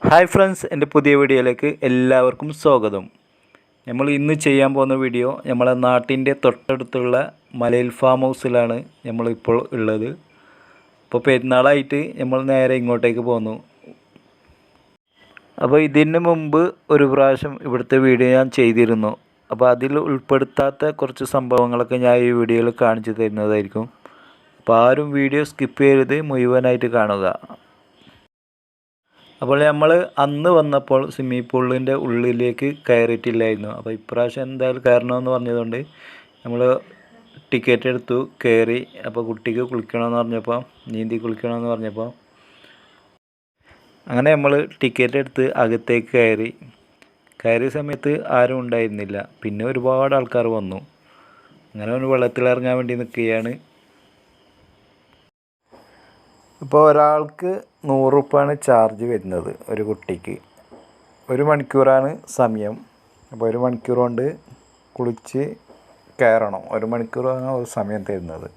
Hi friends, എൻ്റെ പുതിയ വീഡിയോയിലേക്ക് എല്ലാവർക്കും സ്വാഗതം. നമ്മൾ ഇന്ന് ചെയ്യാൻ പോകുന്ന വീഡിയോ നമ്മളെ നാട്ടിൻ്റെ തൊട്ടടുത്തുള്ള മലയിൽ ഫാം ഹൗസിലാണ് നമ്മളിപ്പോൾ ഉള്ളത്. അപ്പോൾ പെരുന്നാളായിട്ട് നമ്മൾ നേരെ ഇങ്ങോട്ടേക്ക് പോന്നു. അപ്പോൾ ഇതിന് മുമ്പ് ഒരു പ്രാവശ്യം ഇവിടുത്തെ വീഡിയോ ഞാൻ ചെയ്തിരുന്നു. അപ്പോൾ അതിൽ ഉൾപ്പെടുത്താത്ത കുറച്ച് സംഭവങ്ങളൊക്കെ ഞാൻ ഈ വീഡിയോയിൽ കാണിച്ചു തരുന്നതായിരിക്കും. അപ്പോൾ ആരും വീഡിയോ സ്കിപ്പ് ചെയ്യരുത്, മുഴുവനായിട്ട് കാണുക. അപ്പോൾ നമ്മൾ അന്ന് വന്നപ്പോൾ സ്വിമ്മിംഗ് പൂളിൻ്റെ ഉള്ളിലേക്ക് കയറിയിട്ടില്ലായിരുന്നു. അപ്പോൾ ഇപ്രാവശ്യം എന്തായാലും കയറണമെന്ന് പറഞ്ഞതുകൊണ്ട് നമ്മൾ ടിക്കറ്റ് എടുത്തു, കയറി. അപ്പോൾ കുട്ടിക്ക് കുളിക്കണമെന്ന് പറഞ്ഞപ്പോൾ, നീന്തി കുളിക്കണമെന്ന് പറഞ്ഞപ്പോൾ അങ്ങനെ നമ്മൾ ടിക്കറ്റ് എടുത്ത് അകത്തേക്ക് കയറിയ സമയത്ത് ആരും ഉണ്ടായിരുന്നില്ല. പിന്നെ ഒരുപാട് ആൾക്കാർ വന്നു. അങ്ങനെ ഒന്ന് വെള്ളത്തിലിറങ്ങാൻ വേണ്ടി നിൽക്കുകയാണ്. ഇപ്പോൾ ഒരാൾക്ക് 100 രൂപയാണ് ചാർജ് വരുന്നത് ഒരു കുട്ടിക്ക്. 1 മണിക്കൂറാണ് സമയം. അപ്പോൾ 1 മണിക്കൂർ കൊണ്ട് കുളിച്ച് കയറണം. 1 മണിക്കൂറാണ് ഒരു സമയം തരുന്നത്.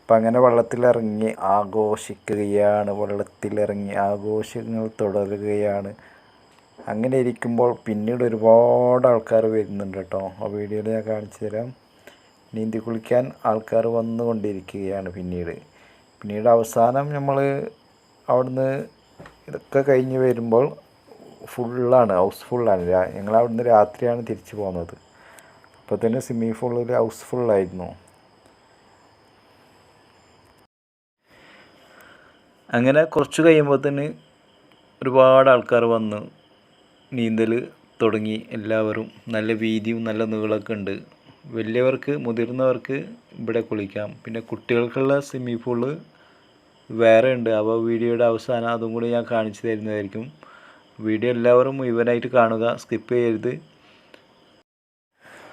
അപ്പം അങ്ങനെ വെള്ളത്തിലിറങ്ങി ആഘോഷിക്കുകയാണ്. വെള്ളത്തിലിറങ്ങി ആഘോഷങ്ങൾ തുടരുകയാണ്. അങ്ങനെ ഇരിക്കുമ്പോൾ പിന്നീട് ഒരുപാട് ആൾക്കാർ വരുന്നുണ്ട് കേട്ടോ. ആ വീഡിയോയിൽ ഞാൻ കാണിച്ചു തരാം. നീന്തി കുളിക്കാൻ ആൾക്കാർ വന്നുകൊണ്ടിരിക്കുകയാണ്. പിന്നീട് അവസാനം നമ്മൾ അവിടുന്ന് ഇതൊക്കെ കഴിഞ്ഞ് വരുമ്പോൾ ഹൗസ് ഫുള്ളാണ്. ഞങ്ങൾ അവിടുന്ന് രാത്രിയാണ് തിരിച്ചു പോകുന്നത്. അപ്പോൾ തന്നെ സ്വിമ്മിംഗ് പൂളിൽ ഹൗസ് ഫുള്ളായിരുന്നു. അങ്ങനെ കുറച്ച് കഴിയുമ്പോൾ തന്നെ ഒരുപാട് ആൾക്കാർ വന്ന് നീന്തൽ തുടങ്ങി. എല്ലാവരും നല്ല വീതിയും നല്ല നീളമൊക്കെ ഉണ്ട്. വലിയവർക്ക്, മുതിർന്നവർക്ക് ഇവിടെ കുളിക്കാം. പിന്നെ കുട്ടികൾക്കുള്ള സ്വിമ്മിംഗ് പൂള് വേറെ ഉണ്ട്. അപ്പോൾ വീഡിയോയുടെ അവസാനം അതും കൂടി ഞാൻ കാണിച്ചു തരുന്നതായിരിക്കും. വീഡിയോ എല്ലാവരും മുഴുവനായിട്ട് കാണുക, സ്കിപ്പ് ചെയ്യരുത്.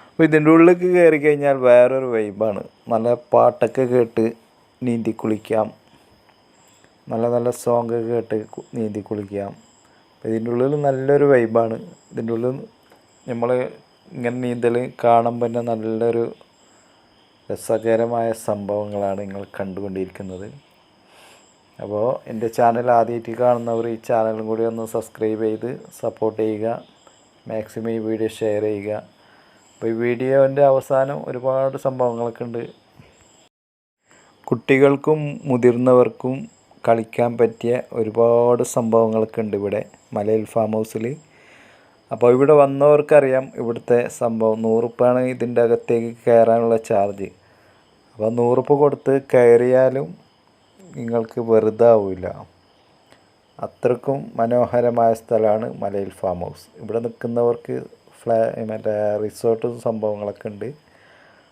അപ്പോൾ ഇതിൻ്റെ ഉള്ളിലേക്ക് കയറി കഴിഞ്ഞാൽ വേറൊരു വൈബാണ്. നല്ല പാട്ടൊക്കെ കേട്ട് നീന്തി കുളിക്കാം. നല്ല സോങ്ങൊക്കെ കേട്ട് നീന്തി കുളിക്കാം. അപ്പോൾ ഇതിൻ്റെ ഉള്ളിൽ നല്ലൊരു വൈബാണ്. ഇതിൻ്റെ ഉള്ളിൽ നമ്മൾ ഇങ്ങനെ നീന്തൽ കാണുമ്പോൾ തന്നെ നല്ലൊരു രസകരമായ സംഭവങ്ങളാണ് നിങ്ങൾ കണ്ടുകൊണ്ടിരിക്കുന്നത്. അപ്പോൾ എൻ്റെ ചാനൽ ആദ്യമായിട്ട് കാണുന്നവർ ഈ ചാനലും കൂടി ഒന്ന് സബ്സ്ക്രൈബ് ചെയ്ത് സപ്പോർട്ട് ചെയ്യുക. മാക്സിമം ഈ വീഡിയോ ഷെയർ ചെയ്യുക. അപ്പോൾ ഈ വീഡിയോൻ്റെ അവസാനം ഒരുപാട് സംഭവങ്ങളൊക്കെ ഉണ്ട്. കുട്ടികൾക്കും മുതിർന്നവർക്കും കളിക്കാൻ പറ്റിയ ഒരുപാട് സംഭവങ്ങളൊക്കെ ഉണ്ട് ഇവിടെ മലയിൽ ഫാം ഹൗസിൽ. അപ്പോൾ ഇവിടെ വന്നവർക്കറിയാം ഇവിടുത്തെ സംഭവം. 100 രൂപയാണ് ഇതിൻ്റെ അകത്തേക്ക് കയറാനുള്ള ചാർജ്. അപ്പോൾ 100 രൂപ കൊടുത്ത് കയറിയാലും നിങ്ങൾക്ക് വെറുതെ ആവില്ല. അത്രക്കും മനോഹരമായ സ്ഥലമാണ് മലയിൽ ഫാം ഹൗസ്. ഇവിടെ നിൽക്കുന്നവർക്ക് മറ്റേ റിസോർട്ടും സംഭവങ്ങളൊക്കെ ഉണ്ട്.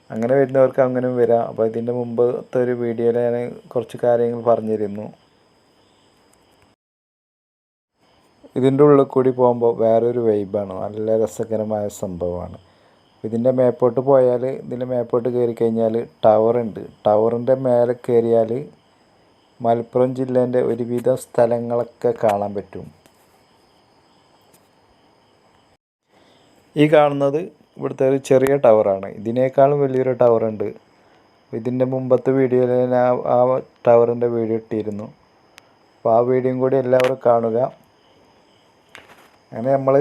അങ്ങനെ വരുന്നവർക്ക് അങ്ങനെ വരാം. അപ്പോൾ ഇതിൻ്റെ മുമ്പത്തെ ഒരു വീഡിയോയിൽ ഞാൻ കുറച്ച് കാര്യങ്ങൾ പറഞ്ഞിരുന്നു. ഇതിൻ്റെ ഉള്ളിൽ കൂടി പോകുമ്പോൾ വേറൊരു വൈബാണ്. നല്ല രസകരമായ സംഭവമാണ്. ഇതിൻ്റെ മേപ്പോട്ട് പോയാൽ, ഇതിൻ്റെ മേപ്പോട്ട് കയറി കഴിഞ്ഞാൽ ടവറുണ്ട്. ടവറിൻ്റെ മേലെ കയറിയാൽ മലപ്പുറം ജില്ലേൻ്റെ ഒരുവിധ സ്ഥലങ്ങളൊക്കെ കാണാൻ പറ്റും. ഈ കാണുന്നത് ഇവിടുത്തെ ഒരു ചെറിയ ടവറാണ്. ഇതിനേക്കാളും വലിയൊരു ടവറുണ്ട്. ഇതിൻ്റെ മുമ്പത്തെ വീഡിയോയിൽ ഞാൻ ആ ടവറിൻ്റെ വീഡിയോ ഇട്ടിരുന്നു. അപ്പോൾ ആ വീഡിയോയും കൂടി എല്ലാവരും കാണുക. അങ്ങനെ നമ്മൾ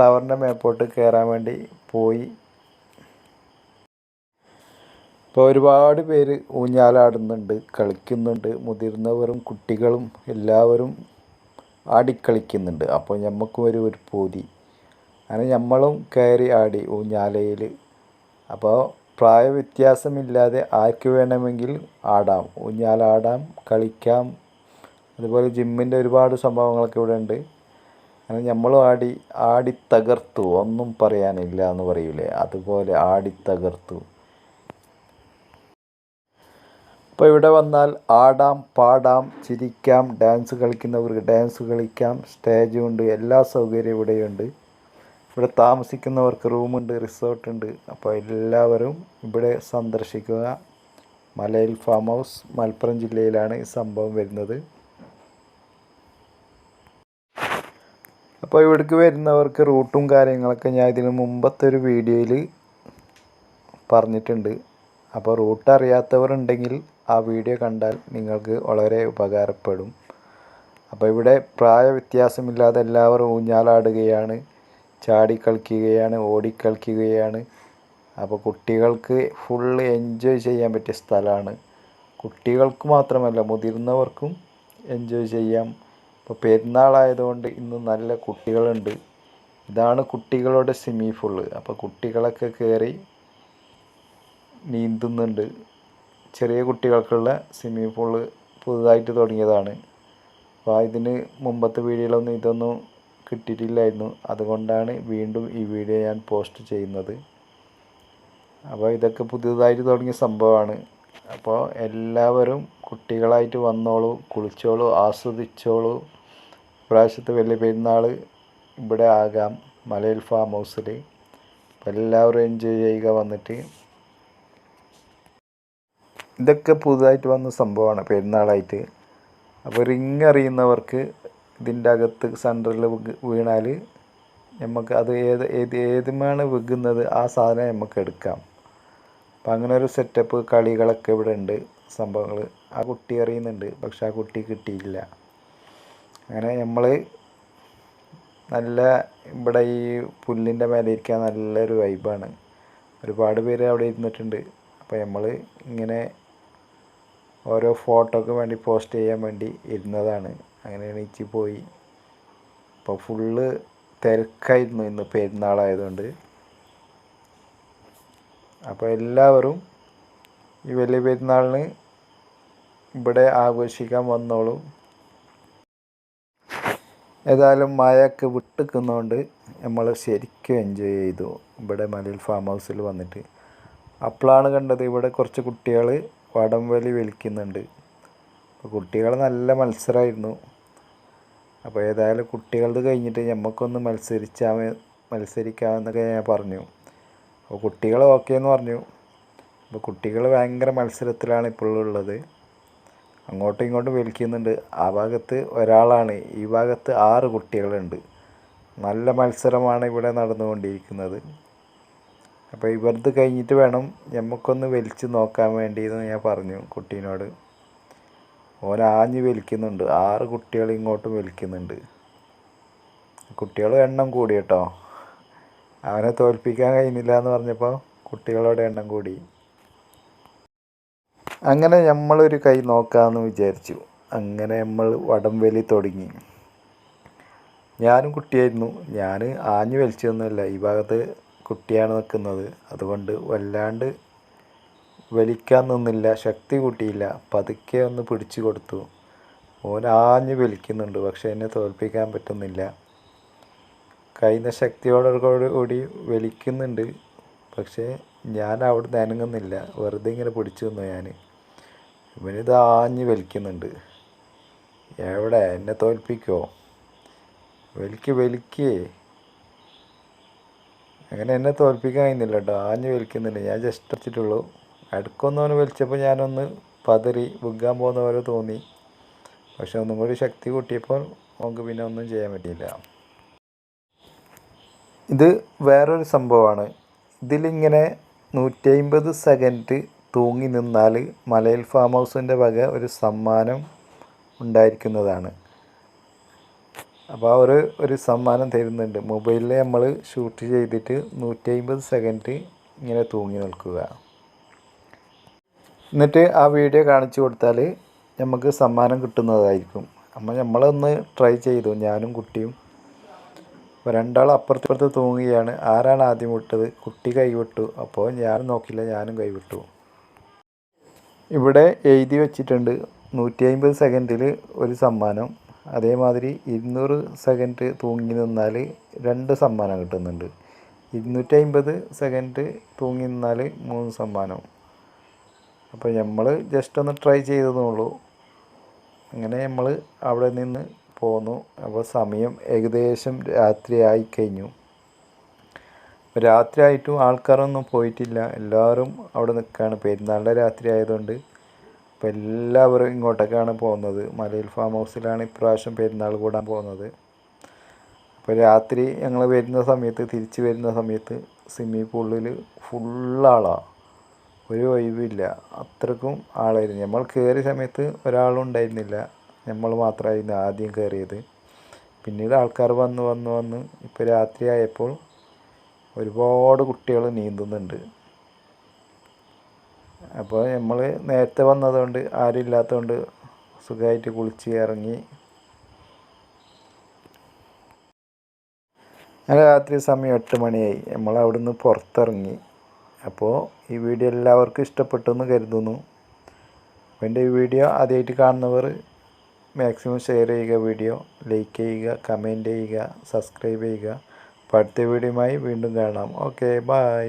ടവറിൻ്റെ മേപ്പോട്ട് കയറാൻ വേണ്ടി പോയി. ഇപ്പോൾ ഒരുപാട് പേര് ഊഞ്ഞാലാടുന്നുണ്ട്, കളിക്കുന്നുണ്ട്. മുതിർന്നവരും കുട്ടികളും എല്ലാവരും ആടിക്കളിക്കുന്നുണ്ട്. അപ്പോൾ നമുക്കും ഒരു പൂതി. അങ്ങനെ നമ്മളും കയറി ആടി ഊഞ്ഞാലയിൽ. അപ്പോൾ പ്രായവ്യത്യാസമില്ലാതെ ആർക്ക് വേണമെങ്കിൽ ആടാം, ഊഞ്ഞാലാടാം, കളിക്കാം. അതുപോലെ ജിമ്മിൻ്റെ ഒരുപാട് സംഭവങ്ങളൊക്കെ ഇവിടെ ഉണ്ട്. അങ്ങനെ നമ്മളും ആടി തകർത്തു. ഒന്നും പറയാനില്ല എന്ന് പറയൂലേ, അതുപോലെ ആടി തകർത്തു. അപ്പോൾ ഇവിടെ വന്നാൽ ആടാം, പാടാം, ചിരിക്കാം. ഡാൻസ് കളിക്കുന്നവർക്ക് ഡാൻസ് കളിക്കാം. സ്റ്റേജുണ്ട്, എല്ലാ സൗകര്യവും ഇവിടെയുണ്ട്. ഇവിടെ താമസിക്കുന്നവർക്ക് റൂമുണ്ട്, റിസോർട്ടുണ്ട്. അപ്പോൾ എല്ലാവരും ഇവിടെ സന്ദർശിക്കുക. മലയിൽ ഫാം ഹൗസ് മലപ്പുറം ജില്ലയിലാണ് ഈ സംഭവം വരുന്നത്. അപ്പോൾ ഇവിടേക്ക് വരുന്നവർക്ക് റൂട്ടും കാര്യങ്ങളൊക്കെ ഞാൻ ഇതിന് മുമ്പത്തെ ഒരു വീഡിയോയിൽ പറഞ്ഞിട്ടുണ്ട്. അപ്പോൾ റൂട്ട് അറിയാത്തവരുണ്ടെങ്കിൽ ആ വീഡിയോ കണ്ടാൽ നിങ്ങൾക്ക് വളരെ ഉപകാരപ്പെടും. അപ്പോൾ ഇവിടെ പ്രായ വ്യത്യാസമില്ലാതെ എല്ലാവരും ഊഞ്ഞാലാടുകയാണ്, ചാടിക്കളിക്കുകയാണ്, ഓടിക്കളിക്കുകയാണ്. അപ്പോൾ കുട്ടികൾക്ക് ഫുള്ള് എൻജോയ് ചെയ്യാൻ പറ്റിയ സ്ഥലമാണ്. കുട്ടികൾക്ക് മാത്രമല്ല മുതിർന്നവർക്കും എൻജോയ് ചെയ്യാം. ഇപ്പോൾ പെരുന്നാളായതുകൊണ്ട് ഇന്ന് നല്ല കുട്ടികളുണ്ട്. ഇതാണ് കുട്ടികളുടെ സ്വിമ്മിംഗ് പൂള്. അപ്പോൾ കുട്ടികളൊക്കെ കയറി നീന്തുന്നുണ്ട്. ചെറിയ കുട്ടികൾക്കുള്ള സ്വിമ്മിംഗ് പൂള് പുതുതായിട്ട് തുടങ്ങിയതാണ്. അപ്പോൾ ഇതിന് മുമ്പത്തെ വീഡിയോയിലൊന്നും ഇതൊന്നും കിട്ടിയിട്ടില്ലായിരുന്നു. അതുകൊണ്ടാണ് വീണ്ടും ഈ വീഡിയോ ഞാൻ പോസ്റ്റ് ചെയ്യുന്നത്. അപ്പോൾ ഇതൊക്കെ പുതിയതായിട്ട് തുടങ്ങിയ സംഭവമാണ്. അപ്പോൾ എല്ലാവരും കുട്ടികളായിട്ട് വന്നോളൂ, കുളിച്ചോളൂ, ആസ്വദിച്ചോളൂ. ഇപ്രാവശ്യത്തെ വലിയ പെരുന്നാൾ ഇവിടെ ആകാം, മലയിൽ ഫാം ഹൗസിൽ. അപ്പോൾ എല്ലാവരും എൻജോയ് ചെയ്യുക വന്നിട്ട്. ഇതൊക്കെ പുതുതായിട്ട് വന്ന സംഭവമാണ് പെരുന്നാളായിട്ട്. അപ്പോൾ റിങ് അറിയുന്നവർക്ക് ഇതിൻ്റെ അകത്ത് സെൻറ്ററിൽ വീണാൽ നമുക്ക് അത് ഏതുമാണ് വിൽക്കുന്നത് ആ സാധനം നമുക്ക് എടുക്കാം. അപ്പം അങ്ങനെ ഒരു സെറ്റപ്പ് കളികളൊക്കെ ഇവിടെ ഉണ്ട്, സംഭവങ്ങൾ. ആ കുട്ടി അറിയുന്നുണ്ട്, പക്ഷെ ആ കുട്ടി കിട്ടിയില്ല. അങ്ങനെ നമ്മൾ നല്ല ഇവിടെ ഈ പുല്ലിൻ്റെ മേലെ ഇരിക്കാൻ നല്ലൊരു വൈബാണ്. ഒരുപാട് പേര് അവിടെ ഇരുന്നിട്ടുണ്ട്. അപ്പോൾ നമ്മൾ ഇങ്ങനെ ഓരോ ഫോട്ടോക്ക് വേണ്ടി പോസ്റ്റ് ചെയ്യാൻ വേണ്ടി ഇരുന്നതാണ്. അങ്ങനെ എണീച്ച് പോയി. അപ്പോൾ ഫുള്ള് തിരക്കായിരുന്നു ഇന്ന് പെരുന്നാളായതുകൊണ്ട്. അപ്പോൾ എല്ലാവരും ഈ വലിയ പെരുന്നാളിന് ഇവിടെ ആഘോഷിക്കാൻ വന്നോളൂ. ഏതായാലും മഴയൊക്കെ വിട്ടിക്കുന്നതുകൊണ്ട് നമ്മൾ ശരിക്കും എൻജോയ് ചെയ്തു ഇവിടെ മലയിൽ ഫാം ഹൗസിൽ വന്നിട്ട്. അപ്പോഴാണ് കണ്ടത് ഇവിടെ കുറച്ച് കുട്ടികൾ വടംവലി വലിക്കുന്നുണ്ട്. അപ്പോൾ കുട്ടികൾ നല്ല മത്സരമായിരുന്നു. അപ്പോൾ ഏതായാലും കുട്ടികളത് കഴിഞ്ഞിട്ട് നമുക്കൊന്ന് മത്സരിക്കാമെന്നൊക്കെ ഞാൻ പറഞ്ഞു. അപ്പോൾ കുട്ടികൾ ഓക്കെ എന്ന് പറഞ്ഞു. അപ്പോൾ കുട്ടികൾ ഭയങ്കര മത്സരത്തിലാണ് ഇപ്പോഴുള്ളത്. അങ്ങോട്ടും ഇങ്ങോട്ടും വലിക്കുന്നുണ്ട്. ആ ഭാഗത്ത് ഒരാളാണ്, ഈ ഭാഗത്ത് 6 കുട്ടികളുണ്ട്. നല്ല മത്സരമാണ് ഇവിടെ നടന്നുകൊണ്ടിരിക്കുന്നത്. അപ്പോൾ ഇവരത് കഴിഞ്ഞിട്ട് വേണം നമുക്കൊന്ന് വലിച്ച് നോക്കാൻ വേണ്ടിയെന്ന് ഞാൻ പറഞ്ഞു കുട്ടീനോട്. ഓൻ ആഞ്ഞ് വലിക്കുന്നുണ്ട്. 6 കുട്ടികൾ ഇങ്ങോട്ടും വലിക്കുന്നുണ്ട്. കുട്ടികൾ എണ്ണം കൂടി കേട്ടോ. അവനെ തോൽപ്പിക്കാൻ കഴിയുന്നില്ല എന്ന് പറഞ്ഞപ്പോൾ കുട്ടികളുടെ എണ്ണം കൂടി. അങ്ങനെ നമ്മളൊരു കൈ നോക്കാമെന്ന് വിചാരിച്ചു. അങ്ങനെ നമ്മൾ വടംവലി തുടങ്ങി. ഞാനും കുട്ടിയായിരുന്നു. ഞാൻ ആഞ്ഞ് വലിച്ചൊന്നുമല്ല, ഈ ഭാഗത്ത് കുട്ടിയാണ് നിൽക്കുന്നത്. അതുകൊണ്ട് വല്ലാണ്ട് വലിക്കാൻ നിന്നില്ല, ശക്തി കൂട്ടിയില്ല. പതുക്കെ ഒന്ന് പിടിച്ചു കൊടുത്തു. ഓൻ ആഞ്ഞ് വലിക്കുന്നുണ്ട്, പക്ഷെ എന്നെ തോൽപ്പിക്കാൻ പറ്റുന്നില്ല. കഴിയുന്ന ശക്തിയോടുകൂടി വലിക്കുന്നുണ്ട്, പക്ഷേ ഞാൻ അവിടെ നിന്ന് അനങ്ങുന്നില്ല. വെറുതെ ഇങ്ങനെ പിടിച്ചു നിന്നു ഞാൻ. ഇവനിത് ആഞ്ഞ് വലിക്കുന്നുണ്ട്. എവിടെ എന്നെ തോൽപ്പിക്കുമോ? വലിക്കേ. അങ്ങനെ എന്നെ തോൽപ്പിക്കാൻ കഴിയുന്നില്ല കേട്ടോ. ആഞ്ഞ് വലിക്കുന്നുണ്ട്. ഞാൻ ജസ്റ്റ് വെച്ചിട്ടുള്ളൂ. അടുക്കൊന്നവന് വലിച്ചപ്പോൾ ഞാനൊന്ന് പതറി വിൽക്കാൻ പോകുന്ന പോലെ തോന്നി. പക്ഷെ ഒന്നും കൂടി ശക്തി കൂട്ടിയപ്പോൾ നമുക്ക് പിന്നെ ഒന്നും ചെയ്യാൻ പറ്റിയില്ല. ഇത് വേറൊരു സംഭവമാണ്. ഇതിലിങ്ങനെ 150 സെക്കൻഡ് തൂങ്ങി നിന്നാൽ മലയിൽ ഫാം ഹൗസിൻ്റെ വക ഒരു സമ്മാനം ഉണ്ടായിരിക്കുന്നതാണ്. അപ്പോൾ അവർ ഒരു സമ്മാനം തരുന്നുണ്ട്. മൊബൈലിൽ നമ്മൾ ഷൂട്ട് ചെയ്തിട്ട് 150 സെക്കൻഡ് ഇങ്ങനെ തൂങ്ങി നിൽക്കുക. എന്നിട്ട് ആ വീഡിയോ കാണിച്ചു കൊടുത്താൽ നമുക്ക് സമ്മാനം കിട്ടുന്നതായിരിക്കും. അപ്പോൾ നമ്മളൊന്ന് ട്രൈ ചെയ്തു, ഞാനും കുട്ടിയും. അപ്പോൾ 2 അപ്പുറത്ത് തൂങ്ങുകയാണ്. ആരാണ് ആദ്യം വിട്ടത്? കുട്ടി കൈവിട്ടു. അപ്പോൾ ഞാൻ നോക്കില്ല, ഞാനും കൈവിട്ടു. ഇവിടെ എഴുതി വെച്ചിട്ടുണ്ട് 150 സെക്കൻഡിൽ ഒരു സമ്മാനം. അതേമാതിരി 200 സെക്കൻഡ് തൂങ്ങി നിന്നാൽ 2 സമ്മാനം കിട്ടുന്നുണ്ട്. 250 സെക്കൻഡ് തൂങ്ങി നിന്നാൽ 3 സമ്മാനം. അപ്പോൾ നമ്മൾ ജസ്റ്റ് ഒന്ന് ട്രൈ ചെയ്തതെന്നുള്ളൂ. അങ്ങനെ നമ്മൾ അവിടെ നിന്ന് പോന്നു. അപ്പോൾ സമയം ഏകദേശം രാത്രിയായി കഴിഞ്ഞു. രാത്രിയായിട്ടും ആൾക്കാരൊന്നും പോയിട്ടില്ല. എല്ലാവരും അവിടെ നിൽക്കുകയാണ്. പെരുന്നാളിൻ്റെ രാത്രി ആയതുകൊണ്ട് അപ്പോൾ എല്ലാവരും ഇങ്ങോട്ടേക്കാണ് പോകുന്നത്. മലയിൽ ഫാം ഹൗസിലാണ് ഇപ്രാവശ്യം പെരുന്നാൾ കൂടാൻ പോകുന്നത്. അപ്പോൾ രാത്രി ഞങ്ങൾ തിരിച്ച് വരുന്ന സമയത്ത് സ്വിമ്മിംഗ് പൂളിൽ ഫുള്ളാളാണ്. ഒരു ഒഴിവില്ല, അത്രക്കും ആളായിരുന്നു. നമ്മൾ കയറിയ സമയത്ത് ഒരാളും ഉണ്ടായിരുന്നില്ല. നമ്മൾ മാത്രമായിരുന്നു ആദ്യം കയറിയത്. പിന്നീട് ആൾക്കാർ വന്ന് ഇപ്പോൾ രാത്രിയായപ്പോൾ ഒരുപാട് കുട്ടികൾ നീന്തുന്നുണ്ട്. അപ്പോൾ നമ്മൾ നേരത്തെ വന്നതുകൊണ്ട് ആരും ഇല്ലാത്തതുകൊണ്ട് സുഖമായിട്ട് കുളിച്ച് ഇറങ്ങി. അങ്ങനെ രാത്രി സമയം 8 മണിയായി. നമ്മൾ അവിടുന്ന് പുറത്തിറങ്ങി. അപ്പോൾ ഈ വീഡിയോ എല്ലാവർക്കും ഇഷ്ടപ്പെട്ടെന്ന് കരുതുന്നു. അപ്പോൾ എൻ്റെ ഈ വീഡിയോ ആദ്യമായിട്ട് കാണുന്നവർ മാക്സിമം ഷെയർ ചെയ്യുക, വീഡിയോ ലൈക്ക് ചെയ്യുക, കമൻറ്റ് ചെയ്യുക, സബ്സ്ക്രൈബ് ചെയ്യുക. അപ്പോൾ അടുത്ത വീഡിയോയുമായി വീണ്ടും കാണാം. Okay, by.